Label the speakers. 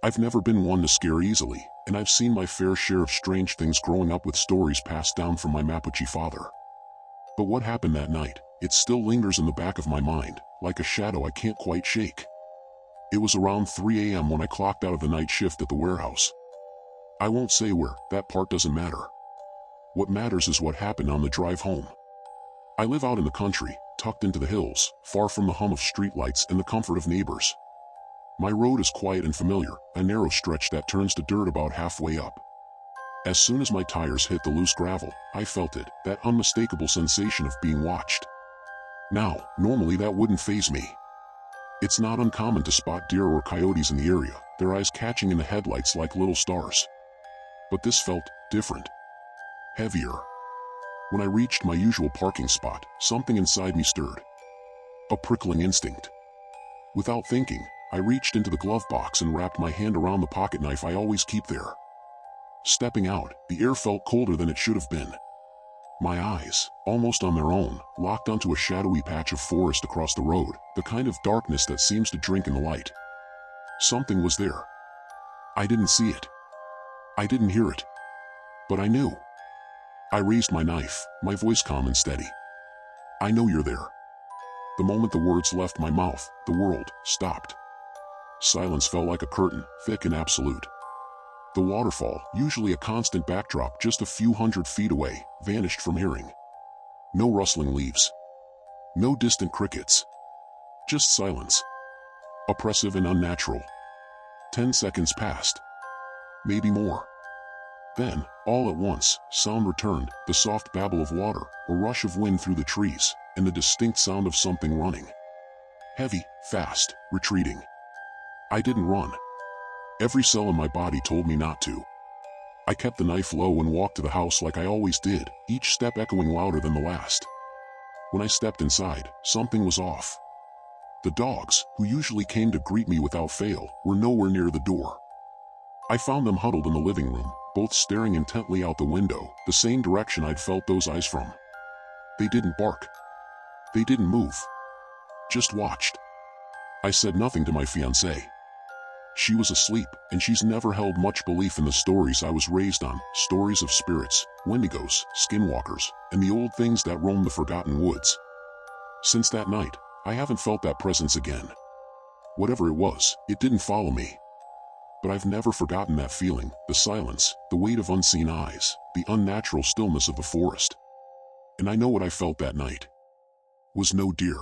Speaker 1: I've never been one to scare easily, and I've seen my fair share of strange things growing up with stories passed down from my Mapuche father. But what happened that night, it still lingers in the back of my mind, like a shadow I can't quite shake. It was around 3 a.m. when I clocked out of the night shift at the warehouse. I won't say where, that part doesn't matter. What matters is what happened on the drive home. I live out in the country, tucked into the hills, far from the hum of streetlights and the comfort of neighbors. My road is quiet and familiar, a narrow stretch that turns to dirt about halfway up. As soon as my tires hit the loose gravel, I felt it, that unmistakable sensation of being watched. Now, normally that wouldn't faze me. It's not uncommon to spot deer or coyotes in the area, their eyes catching in the headlights like little stars. But this felt different. Heavier. When I reached my usual parking spot, something inside me stirred. A prickling instinct. Without thinking, I reached into the glove box and wrapped my hand around the pocket knife I always keep there. Stepping out, the air felt colder than it should have been. My eyes, almost on their own, locked onto a shadowy patch of forest across the road, the kind of darkness that seems to drink in the light. Something was there. I didn't see it. I didn't hear it. But I knew. I raised my knife, my voice calm and steady. I know you're there. The moment the words left my mouth, the world stopped. Silence fell like a curtain, thick and absolute. The waterfall, usually a constant backdrop just a few hundred feet away, vanished from hearing. No rustling leaves. No distant crickets. Just silence. Oppressive and unnatural. 10 seconds passed. Maybe more. Then, all at once, sound returned, the soft babble of water, a rush of wind through the trees, and the distinct sound of something running. Heavy, fast, retreating. I didn't run. Every cell in my body told me not to. I kept the knife low and walked to the house like I always did, each step echoing louder than the last. When I stepped inside, something was off. The dogs, who usually came to greet me without fail, were nowhere near the door. I found them huddled in the living room, both staring intently out the window, the same direction I'd felt those eyes from. They didn't bark. They didn't move. Just watched. I said nothing to my fiancée. She was asleep, and she's never held much belief in the stories I was raised on, stories of spirits, wendigos, skinwalkers, and the old things that roam the forgotten woods. Since that night, I haven't felt that presence again. Whatever it was, it didn't follow me. But I've never forgotten that feeling, the silence, the weight of unseen eyes, the unnatural stillness of the forest. And I know what I felt that night was no deer.